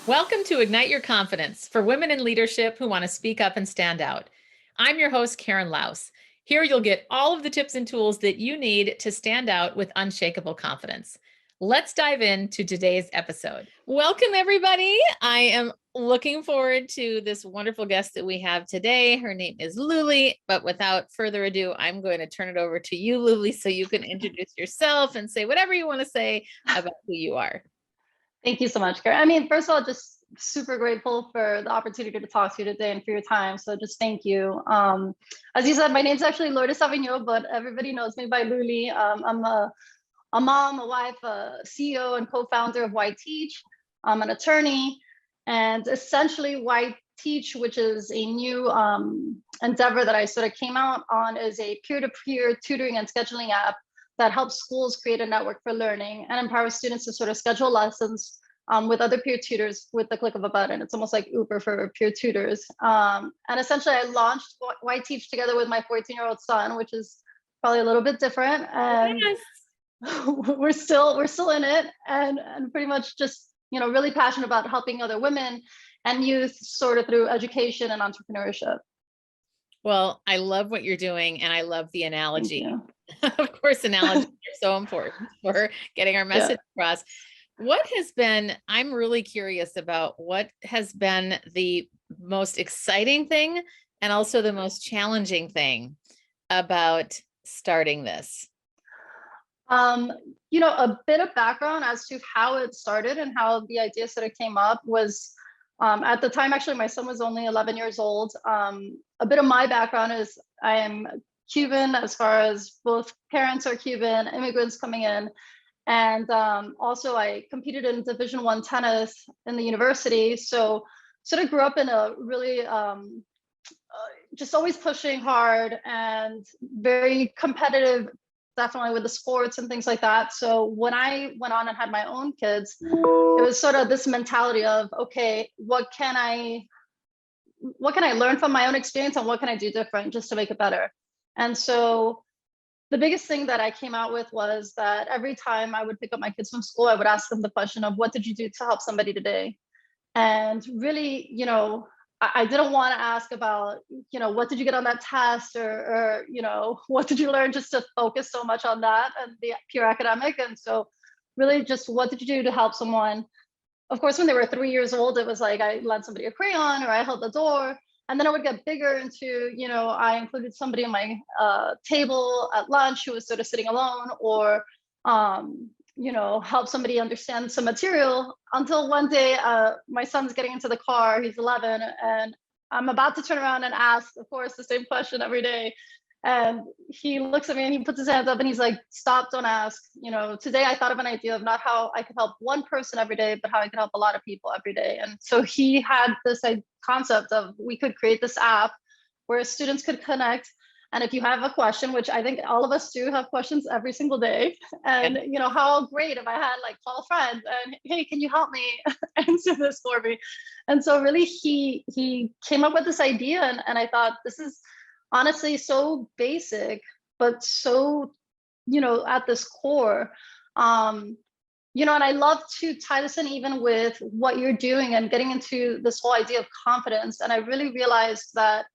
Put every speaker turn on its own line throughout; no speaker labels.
Welcome to Ignite Your Confidence for women in leadership who want to speak up and stand out. I'm your host, Karen Laus. Here you'll get all of the tips and tools that you need to stand out with unshakable confidence. Let's dive into today's episode. Welcome, everybody. I am looking forward to this wonderful guest that we have today. Her name is Luly, but without further ado, I'm going to turn it over to you, Luly, so you can introduce yourself and say whatever you want to say about who you are.
Thank you so much, Karen. First of all, just super grateful for the opportunity to talk to you today and for your time. So just thank you. As you said, my name's actually Lourdes Savigno, but everybody knows me by Luly. I'm a mom, a wife, a CEO and co-founder of YTeach. I'm an attorney, and essentially YTeach, which is a new endeavor that I sort of came out on, is a peer-to-peer tutoring and scheduling app that helps schools create a network for learning and empowers students to sort of schedule lessons with other peer tutors with the click of a button. It's almost like Uber for peer tutors. And essentially, I launched YTeach together with my 14-year-old son, which is probably a little bit different. And
Yes.
we're still in it, and pretty much just really passionate about helping other women and youth sort of through education and entrepreneurship.
Well, I love what you're doing, and I love the analogy.
Thank
Of course, analogies are so important for getting our message across. I'm really curious about what has been the most exciting thing and also the most challenging thing about starting this.
A bit of background as to how it started and how the idea sort of came up was, at the time, actually, my son was only 11 years old. A bit of my background is I am Cuban, as far as both parents are Cuban, immigrants coming in. And also I competed in Division I tennis in the university. So sort of grew up in a really just always pushing hard and very competitive, definitely with the sports and things like that. So when I went on and had my own kids, it was sort of this mentality of, okay, what can I learn from my own experience and what can I do different just to make it better? And so the biggest thing that I came out with was that every time I would pick up my kids from school, I would ask them the question of, what did you do to help somebody today? And really, I didn't want to ask about, what did you get on that test, or what did you learn, just to focus so much on that and the pure academic. And so really just, what did you do to help someone? Of course, when they were 3 years old, it was like I lent somebody a crayon or I held the door. And then I would get bigger into, I included somebody on my table at lunch who was sort of sitting alone, or, help somebody understand some material, until one day my son's getting into the car, he's 11, and I'm about to turn around and ask, of course, the same question every day. And he looks at me and he puts his hands up and he's like, stop, don't ask. Today I thought of an idea of not how I could help one person every day, but how I could help a lot of people every day. And so he had this concept of, we could create this app where students could connect. And if you have a question, which I think all of us do have questions every single day, and how great if I had call a friend and, hey, can you help me answer this for me? And so really he came up with this idea, and I thought, this is honestly so basic, but so, at this core. And I love to tie this in even with what you're doing and getting into this whole idea of confidence. And I really realized that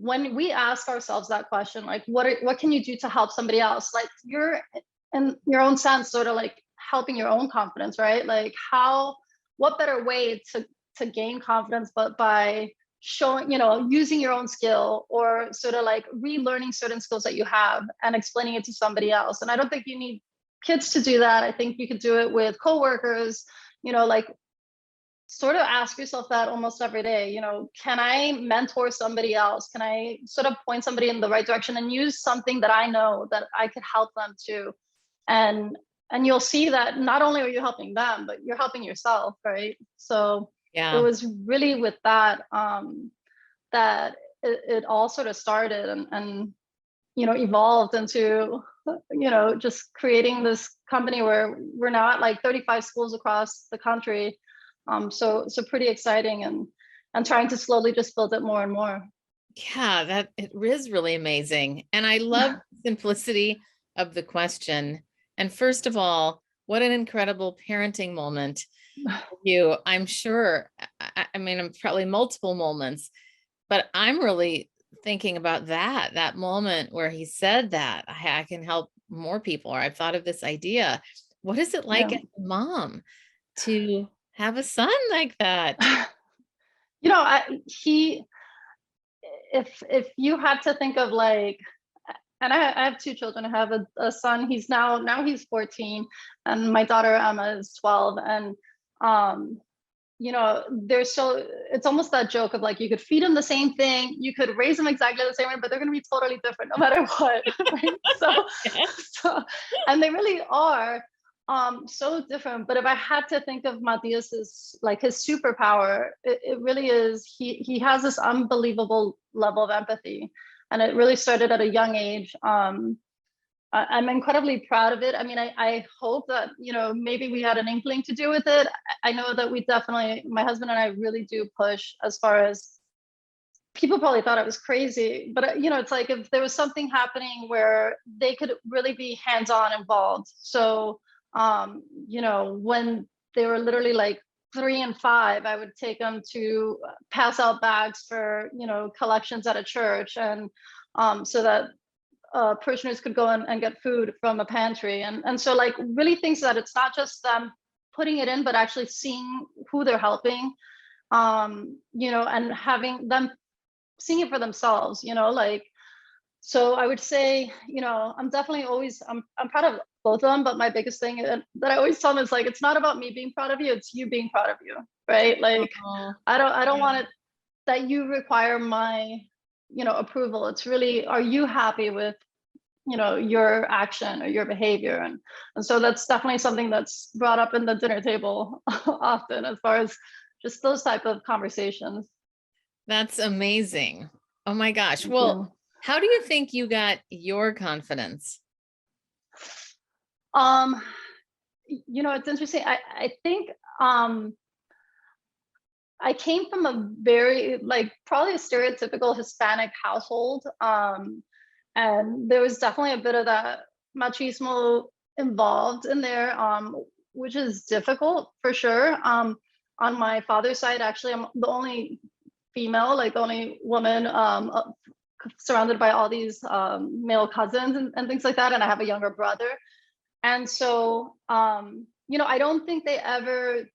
when we ask ourselves that question, what can you do to help somebody else? You're, in your own sense, sort of helping your own confidence, right? What better way to gain confidence but by showing, using your own skill, or sort of relearning certain skills that you have and explaining it to somebody else. And I don't think you need kids to do that. I think you could do it with coworkers, sort of ask yourself that almost every day. Can I mentor somebody else? Can I sort of point somebody in the right direction and use something that I know that I could help them to? And you'll see that not only are you helping them, but you're helping yourself, right? So it was really with that that it all sort of started and evolved into just creating this company where we're now at 35 schools across the country. So pretty exciting, and trying to slowly just build it more and more.
Yeah, that it is really amazing. And I love the simplicity of the question. And first of all, What an incredible parenting moment for you. I'm sure, I mean, probably multiple moments, but I'm really thinking about that moment where he said that I can help more people, or I've thought of this idea. What is it like
Yeah.
as a mom to have a son like that?
You know, he, if you had to think of like, and I have two children. I have a son. He's now he's 14, and my daughter Emma is 12. And um, you know, there's so it's almost that joke of like you could feed them the same thing, you could raise them exactly the same way, but they're going to be totally different no matter what, right? So, so, and they really are so different. But if I had to think of Matthias's like his superpower, it really is he has this unbelievable level of empathy, and it really started at a young age. I'm incredibly proud of it. I mean, I hope that, you know, maybe we had an inkling to do with it. I know that we definitely, my husband and I really do push as far as people probably thought I was crazy, but you know, it's like if there was something happening where they could really be hands-on involved. So, you know, when they were literally like 3 and 5, I would take them to pass out bags for, you know, collections at a church, and so that parishioners could go and get food from a pantry. And so like really thinks that it's not just them putting it in, but actually seeing who they're helping, you know, and having them seeing it for themselves, you know, like, so I would say, you know, I'm definitely always, I'm proud of both of them, but my biggest thing that I always tell them is like, it's not about me being proud of you, it's you being proud of you, right? Like,
Oh,
I don't
yeah.
want it that you require my, you know, approval. It's really, are you happy with, you know, your action or your behavior? And so that's definitely something that's brought up in the dinner table often, as far as just those type of conversations.
That's amazing. Oh my gosh.
Thank
Well,
you.
how do you think you got your confidence?
um you know, it's interesting. I think um I came from a very like probably a stereotypical Hispanic household. And there was definitely a bit of that machismo involved in there, which is difficult for sure. On my father's side, actually, I'm the only female, like the only woman, surrounded by all these male cousins and things like that. And I have a younger brother. And so, you know, I don't think they ever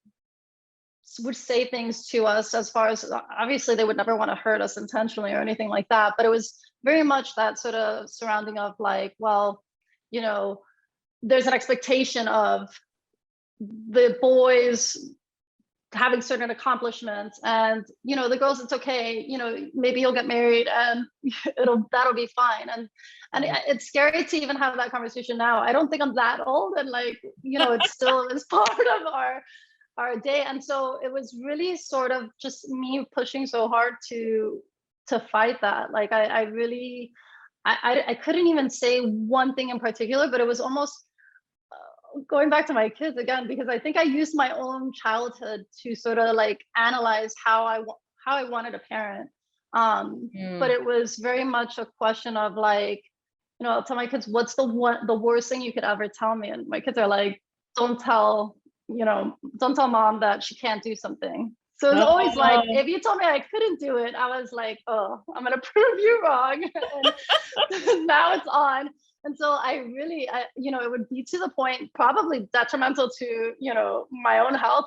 would say things to us as far as obviously they would never want to hurt us intentionally or anything like that, but it was very much that sort of surrounding of like, well, you know, there's an expectation of the boys having certain accomplishments, and you know, the girls, it's okay, you know, maybe you'll get married and that'll be fine. And it's scary to even have that conversation now. I don't think I'm that old, and like, you know, it's still is part of our day. And so it was really sort of just me pushing so hard to fight that. Like I really I couldn't even say one thing in particular, but it was almost going back to my kids again, because I think I used my own childhood to sort of like analyze how I wanted a parent. But
Mm.
it was very much a question of like, you know, I'll tell my kids, what's the worst thing you could ever tell me? And my kids are like, don't tell, you know, don't tell mom that she can't do something. So it's always like,
Oh,
if you told me I couldn't do it, I was like, oh, I'm gonna prove you wrong. And now it's on. And so I really, you know, it would be to the point probably detrimental to, you know, my own health,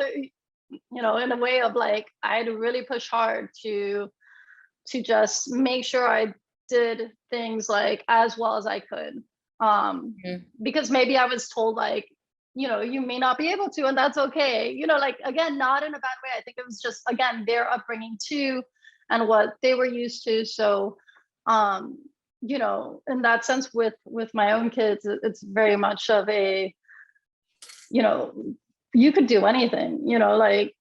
you know, in a way of like, I had to really push hard to just make sure I did things like as well as I could.
mm.
Because maybe I was told like, you know, you may not be able to, and that's okay. You know, like again, not in a bad way. I think it was just again their upbringing too, and what they were used to. So, um, you know, in that sense, with my own kids, it's very much of a, you know, you could do anything. You know, like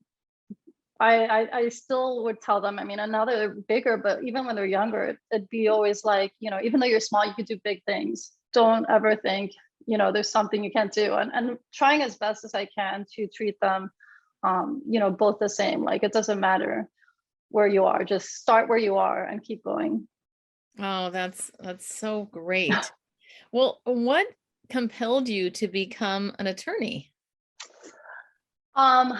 I still would tell them, I mean, and now they're bigger, but even when they're younger, it'd be always like, you know, even though you're small, you could do big things. Don't ever think, you know, there's something you can't do. And trying as best as I can to treat them, you know, both the same. Like it doesn't matter where you are, just start where you are and keep going.
Oh, that's so great. Well, what compelled you to become an attorney?
Um,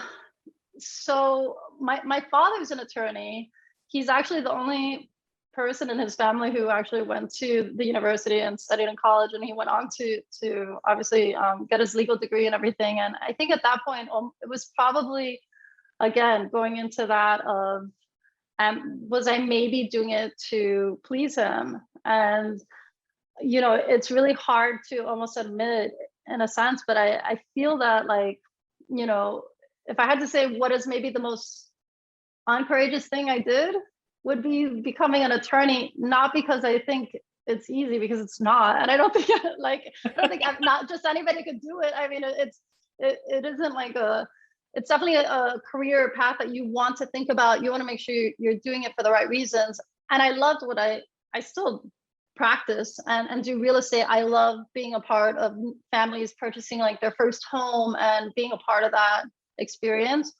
so my father's an attorney. He's actually the only person in his family who actually went to the university and studied in college, and he went on to obviously get his legal degree and everything. And I think at that point, it was probably again going into that of was I maybe doing it to please him? And it's really hard to almost admit in a sense, but I feel that like, you know, if I had to say what is maybe the most uncourageous thing I did would be becoming an attorney, not because I think it's easy, because it's not. And I don't think I'm not just anybody could do it. I mean, it isn't like it's definitely a career path that you want to think about. You want to make sure you're doing it for the right reasons. And I loved what I still practice and do real estate. I love being a part of families purchasing like their first home and being a part of that experience.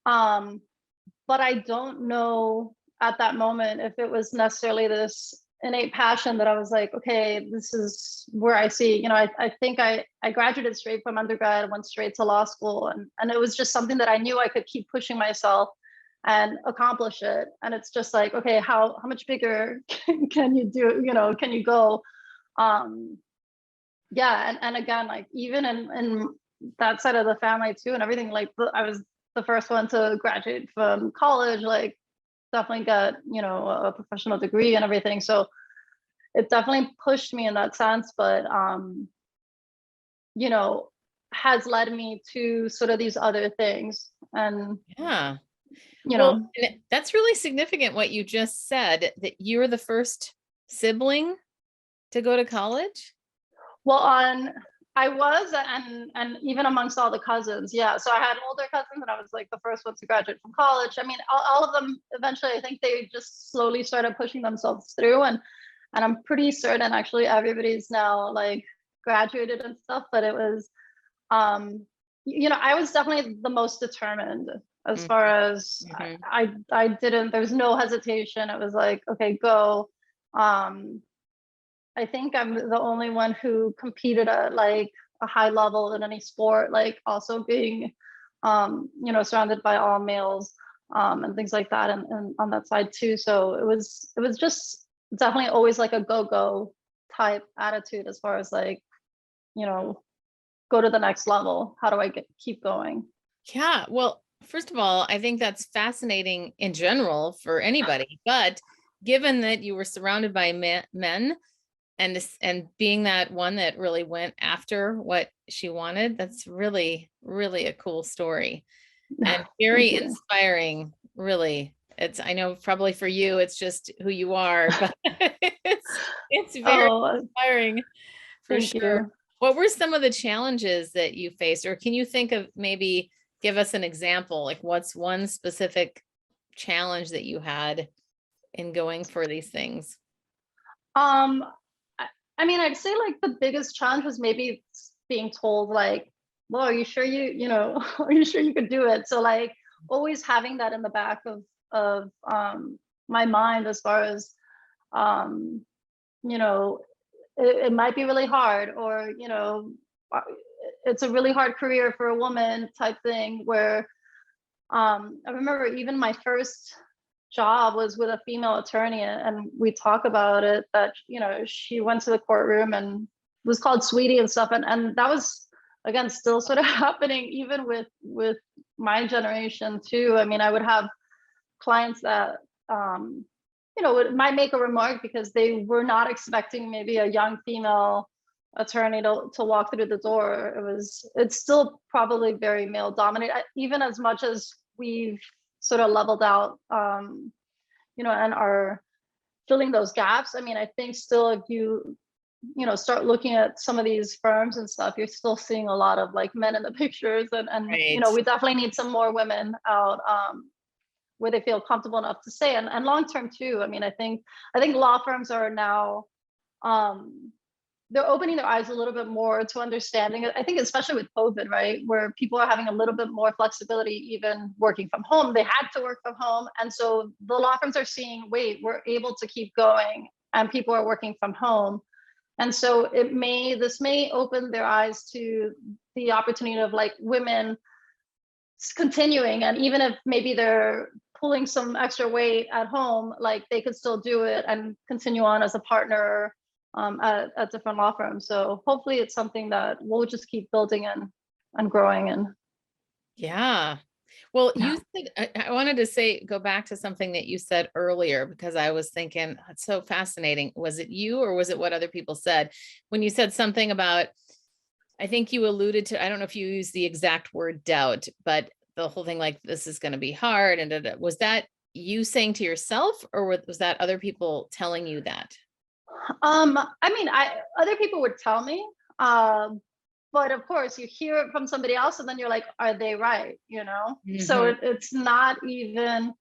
But I don't know at that moment if it was necessarily this innate passion that I was like, okay, this is where I see, I think I graduated straight from undergrad, went straight to law school. And it was just something that I knew I could keep pushing myself and accomplish it. And it's just like, okay, how much bigger can you do, can you go? Yeah. And again, like even in that side of the family too, and everything, like I was the first one to graduate from college, like definitely got, a professional degree and everything. So it definitely pushed me in that sense, but has led me to sort of these other things. And
Yeah.
you
Well,
know,
that's really significant what you just said, that you're the first sibling to go to college.
well, I was, and even amongst all the cousins, yeah. So I had older cousins, and I was like the first one to graduate from college. I mean, all of them eventually, I think they just slowly started pushing themselves through, and I'm pretty certain actually everybody's now like graduated and stuff. But it was, I was definitely the most determined as far as
Mhm.
I didn't. There was no hesitation. It was like, okay, go. I think I'm the only one who competed at like a high level in any sport, like also being, surrounded by all males, and things like that, and on that side too. So it was just definitely always like a go type attitude as far as like, you know, go to the next level. How do I keep going?
Yeah. Well, first of all, I think that's fascinating in general for anybody, but given that you were surrounded by men and being that one that really went after what she wanted, that's really, really a cool story and very
Thank you.
inspiring. Really. I know probably for you, it's just who you are, but it's very
Oh,
inspiring for
thank
sure.
you.
What were some of the challenges that you faced, or can you think of, maybe give us an example? Like what's one specific challenge that you had in going for these things?
Um, I mean, I'd say like the biggest challenge was maybe being told like, well, are you sure are you sure you could do it? So like always having that in the back of my mind as far as um, you know, it might be really hard, or uh, it's a really hard career for a woman type thing where I remember even my first job was with a female attorney, and we talk about it that she went to the courtroom and was called sweetie and stuff, and that was again still sort of happening even with my generation too. I mean, I would have clients that might make a remark because they were not expecting maybe a young female attorney to walk through the door. It's still probably very male dominated, even as much as we've sort of leveled out, and are filling those gaps. I mean, I think still if you start looking at some of these firms and stuff, you're still seeing a lot of like men in the pictures, and
Right.
we definitely need some more women out, where they feel comfortable enough to say, and long term too. I mean, I think law firms are now, um they're opening their eyes a little bit more to understanding it. I think especially with COVID, right, where people are having a little bit more flexibility, even working from home. They had to work from home, and so the law firms are seeing, wait, we're able to keep going, and people are working from home. And so this may open their eyes to the opportunity of like women continuing. And even if maybe they're pulling some extra weight at home, like they could still do it and continue on as a partner at different law firms. So hopefully it's something that we'll just keep building and growing in.
Yeah. Well, you said, I wanted to say, go back to something that you said earlier, because I was thinking, it's so fascinating. Was it you or was it what other people said? When you said something about, I think you alluded to, I don't know if you used the exact word doubt, but the whole thing like, this is going to be hard. And was that you saying to yourself, or was that other people telling you that?
I mean, other people would tell me, but of course you hear it from somebody else and then you're like, are they right? So
Mhm.
it's not even,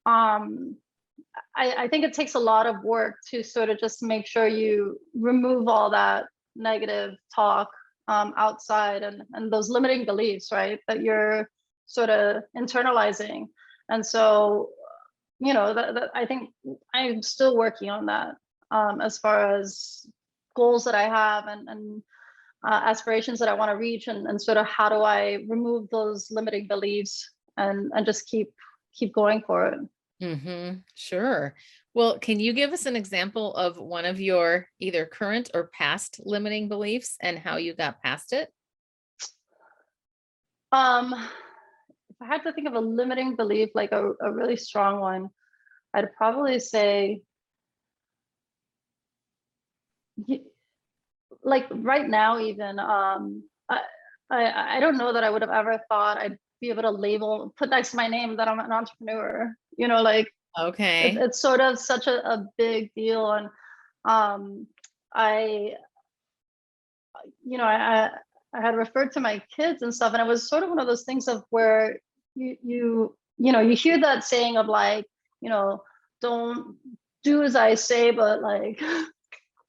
I think it takes a lot of work to sort of just make sure you remove all that negative talk outside and those limiting beliefs, right? That you're sort of internalizing. And so, that I think I'm still working on that as far as goals that I have and aspirations that I want to reach, and sort of how do I remove those limiting beliefs and just keep going for it.
Sure. Well, can you give us an example of one of your either current or past limiting beliefs and how you got past it?
Um, if I had to think of a limiting belief, like a really strong one, I'd probably say, like right now, even I don't know that I would have ever thought I'd be able to put next to my name that I'm an entrepreneur. Like
Okay.
it's sort of such a big deal, and I you know I had referred to my kids and stuff, and it was sort of one of those things of where you hear that saying of like, don't do as I say, but like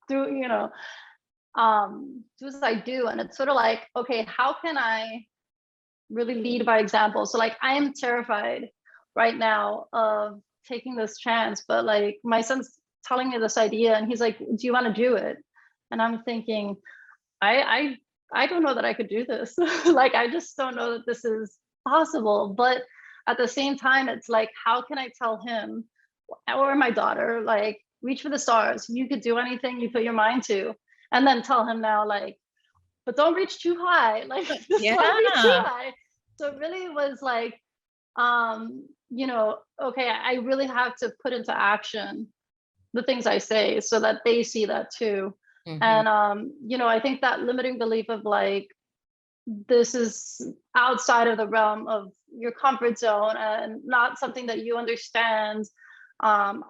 do do as I do. And it's sort of like, okay, how can I really lead by example? So like I am terrified right now of taking this chance, but like my son's telling me this idea and he's like, do you want to do it? And I'm thinking, I I don't know that I could do this. Like I just don't know that this is possible. But at the same time, it's like, how can I tell him or my daughter, like, reach for the stars. You could do anything you put your mind to. And then tell him now, like, but don't reach too high. Like, just don't reach too
Yeah.
high. So it really was like, okay, I really have to put into action the things I say so that they see that too.
hmm
And I think that limiting belief of like this is outside of the realm of your comfort zone and not something that you understand. Um,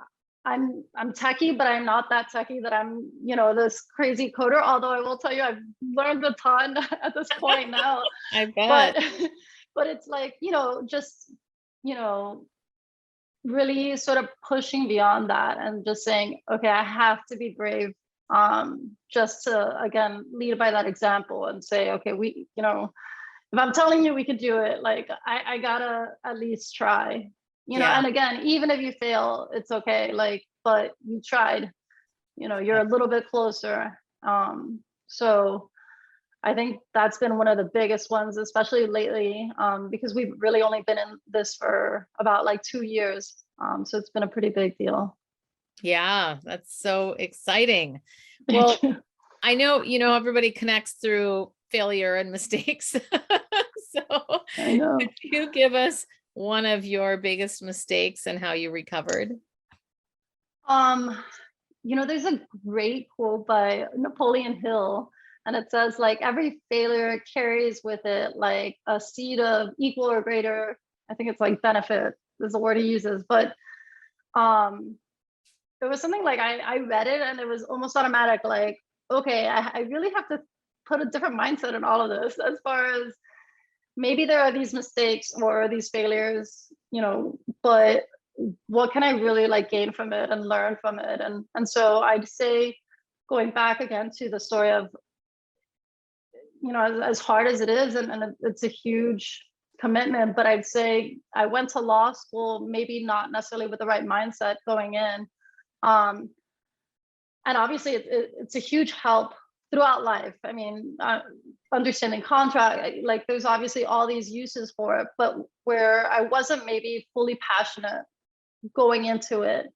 I'm techie, but I'm not that techie that I'm, this crazy coder. Although I will tell you, I've learned a ton at this point now.
I
But
bet.
but it's like, just, you know, really sort of pushing beyond that and just saying, okay, I have to be brave, just to again lead by that example and say, okay, if I'm telling you we could do it, like I gotta at least try,
Yeah.
and again, even if you fail, it's okay, like, but you tried, you're a little bit closer. So I think that's been one of the biggest ones, especially lately, because we've really only been in this for about like 2 years. So it's been a pretty big deal.
Yeah. That's so exciting.
Thank
Well,
you.
I know, everybody connects through failure and mistakes. So
I know.
could you give us one of your biggest mistakes and how you recovered?
Um, there's a great quote by Napoleon Hill, and it says like every failure carries with it like a seed of equal or greater, I think it's like benefit is the word he uses. But um it was something like I read it and it was almost automatic, like, okay, I really have to put a different mindset in all of this, as far as maybe there are these mistakes or these failures, but what can I really like gain from it and learn from it? And so I'd say, going back again to the story of, as hard as it is, and it's a huge commitment, but I'd say I went to law school, maybe not necessarily with the right mindset going in. Um, and obviously it's a huge help throughout life. I mean, understanding contract, like there's obviously all these uses for it, but where I wasn't maybe fully passionate going into it.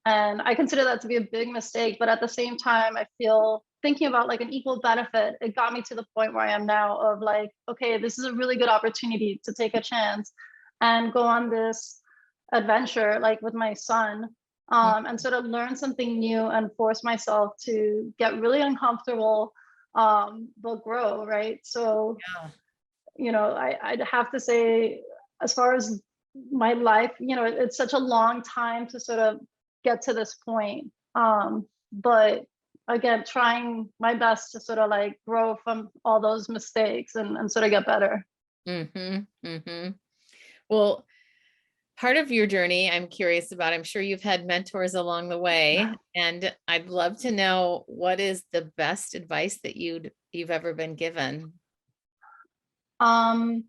And I consider that to be a big mistake. But at the same time, I feel thinking about like an equal benefit, it got me to the point where I am now of like, okay, this is a really good opportunity to take a chance and go on this adventure, like with my son, and sort of learn something new and force myself to get really uncomfortable, but grow, right? So,
Yeah.
you know, I'd have to say, as far as my life, you know, it's such a long time to sort of get to this point. But again, trying my best to sort of like grow from all those mistakes and sort of get better.
Well, part of your journey I'm curious about, I'm sure you've had mentors along the way, and I'd love to know what is the best advice that you've ever been given.
Um,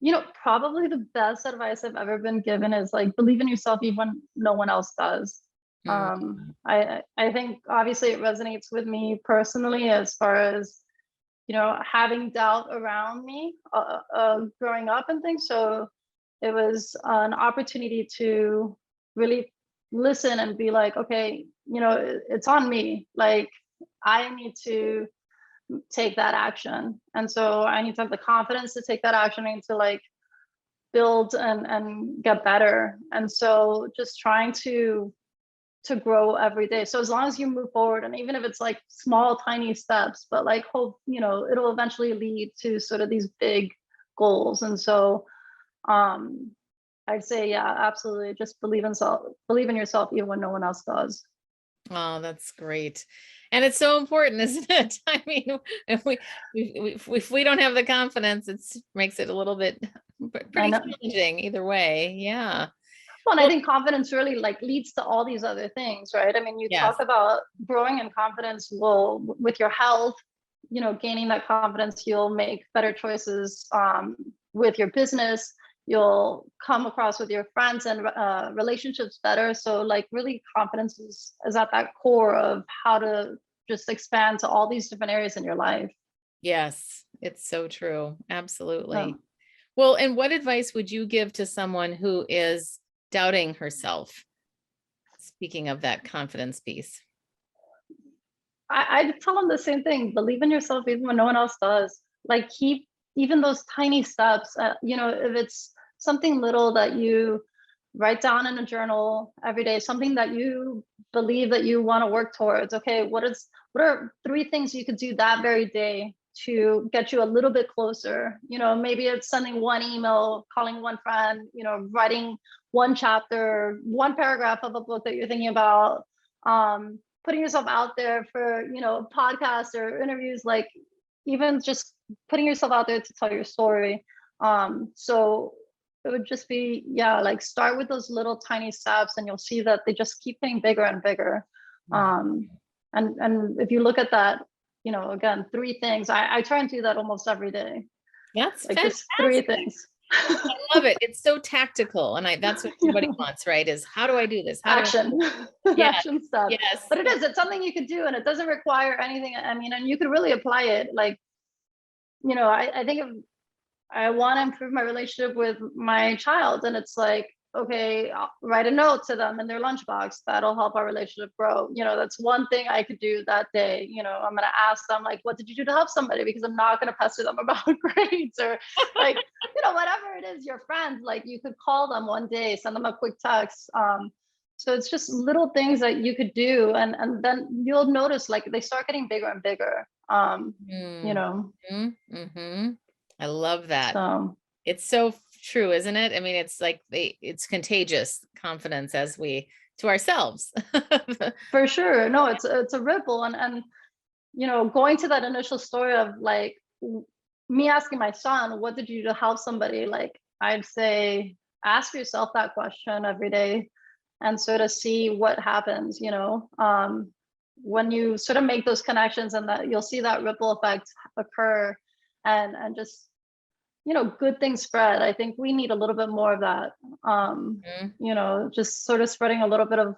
you know, probably the best advice I've ever been given is like believe in yourself even when no one else does.
Mm,
I think obviously it resonates with me personally as far as, you know, having doubt around me growing up and things. So it was an opportunity to really listen and be like, okay, you know, it's on me. Like I need to take that action. And so I need to have the confidence to take that action. I need to like build and get better. And so just trying to grow every day. So as long as you move forward, and even if it's like small, tiny steps, but like hope, you know, it'll eventually lead to sort of these big goals. And so I'd say, yeah, absolutely. Just believe in yourself, even when no one else does.
oh, that's great. And it's so important, isn't it? I mean, if we don't have the confidence, it makes it a little bit
I
pretty
know.
challenging either way. Yeah.
Well, and I
Well,
think confidence really like leads to all these other things, right? I mean, you talk
yes.
about growing in confidence will with your health, you know, gaining that confidence, you'll make better choices with your business. You'll come across with your friends and relationships better. So, like, really, confidence is at that core of how to just expand to all these different areas in your life.
Yes, it's so true. Absolutely.
Um,
Well, and what advice would you give to someone who is doubting herself? Speaking of that confidence piece.
I tell them the same thing. Believe in yourself even when no one else does. Like keep even those tiny steps. You know, if it's something little that you write down in a journal every day, something that you believe that you want to work towards. Okay, what are three things you could do that very day to get you a little bit closer? You know, maybe it's sending one email, calling one friend, you know, writing one chapter, one paragraph of a book that you're thinking about. Putting yourself out there for, you know, podcasts or interviews, like even just putting yourself out there to tell your story. So it would just be, yeah, like start with those little tiny steps and you'll see that they just keep getting bigger and bigger.
Mhm.
And if you look at that, you know, again, three things, I try and do that almost every day,
That's
like just three
fantastic.
things.
I love it. It's so tactical. And that's what everybody wants, right? Is how do I do this? How do I?
Action.
Yeah.
Action stuff.
Yes.
But it's something you could do and it doesn't require anything. I mean, and you could really apply it. Like, you know, I think if I want to improve my relationship with my child, and it's like, okay, I'll write a note to them in their lunchbox. That'll help our relationship grow. You know, that's one thing I could do that day. You know, I'm going to ask them, like, what did you do to help somebody? Because I'm not going to pester them about grades or like, you know, whatever it is, your friends, like you could call them one day, send them a quick text. So it's just little things that you could do. And then you'll notice like they start getting bigger and bigger. You
Mm.
know,
Mm-hmm. I love that.
so
It's so true, isn't it? I mean, it's like it's contagious confidence to ourselves.
for sure. No, it's a ripple. And you know, going to that initial story of like me asking my son, what did you do to help somebody? Like I'd say, ask yourself that question every day and sort of see what happens, you know. When you sort of make those connections and that you'll see that ripple effect occur and just good things spread. I think we need a little bit more of that.
Mhm.
Just sort of spreading a little bit of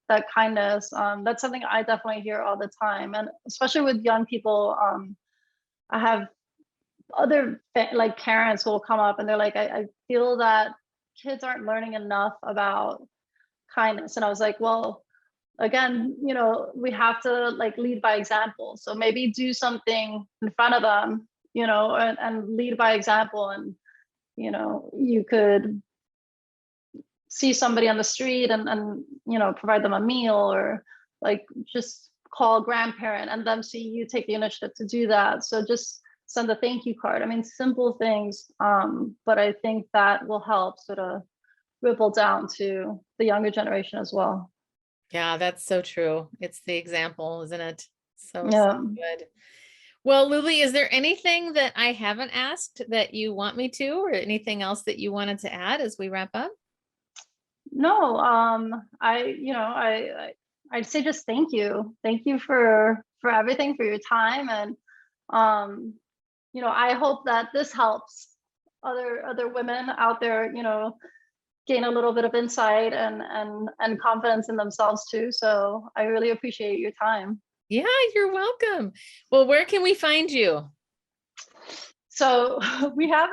that kindness. That's something I definitely hear all the time, and especially with young people. I have other like parents who will come up and they're like, I feel that kids aren't learning enough about kindness, and I was like, well, again, we have to like lead by example. So maybe do something in front of them, and lead by example. And you could see somebody on the street and provide them a meal, or like just call a grandparent and then see you take the initiative to do that. So just send a thank you card. I mean, simple things, but I think that will help sort of ripple down to the younger generation as well.
Yeah, that's so true. It's the example, isn't it? So, so
Yeah.
good. Well, Luly, is there anything that I haven't asked that you want me to, or anything else that you wanted to add as we wrap up?
No, I'd say just thank you for everything, for your time, and um, I hope that this helps other women out there, gain a little bit of insight and confidence in themselves too. So I really appreciate your time.
Yeah, you're welcome. Well, where can we find you?
So we have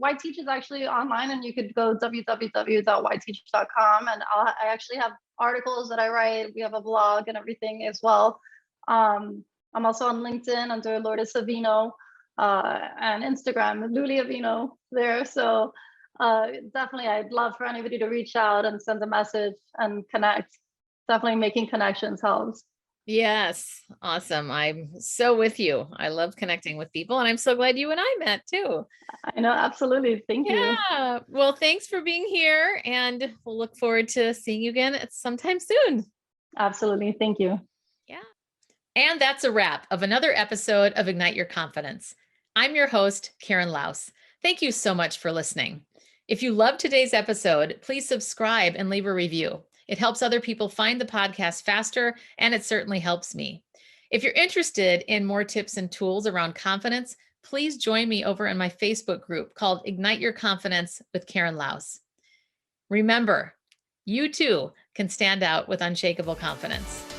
YTeach is actually online, and you could go www.yteach.com, and I actually have articles that I write. We have a blog and everything as well. I'm also on LinkedIn under Lourdes Savino, and Instagram Luly Avino there. So definitely, I'd love for anybody to reach out and send a message and connect. Definitely making connections helps.
Yes, awesome. I'm so with you. I love connecting with people, and I'm so glad you and I met too.
I know, absolutely. Thank you.
Yeah. Well, thanks for being here, and we'll look forward to seeing you again at sometime soon.
Absolutely. Thank you.
Yeah. And that's a wrap of another episode of Ignite Your Confidence. I'm your host, Karen Laus. Thank you so much for listening. If you loved today's episode, please subscribe and leave a review. It helps other people find the podcast faster, and it certainly helps me. If you're interested in more tips and tools around confidence, please join me over in my Facebook group called Ignite Your Confidence with Karen Laus. Remember, you too can stand out with unshakable confidence.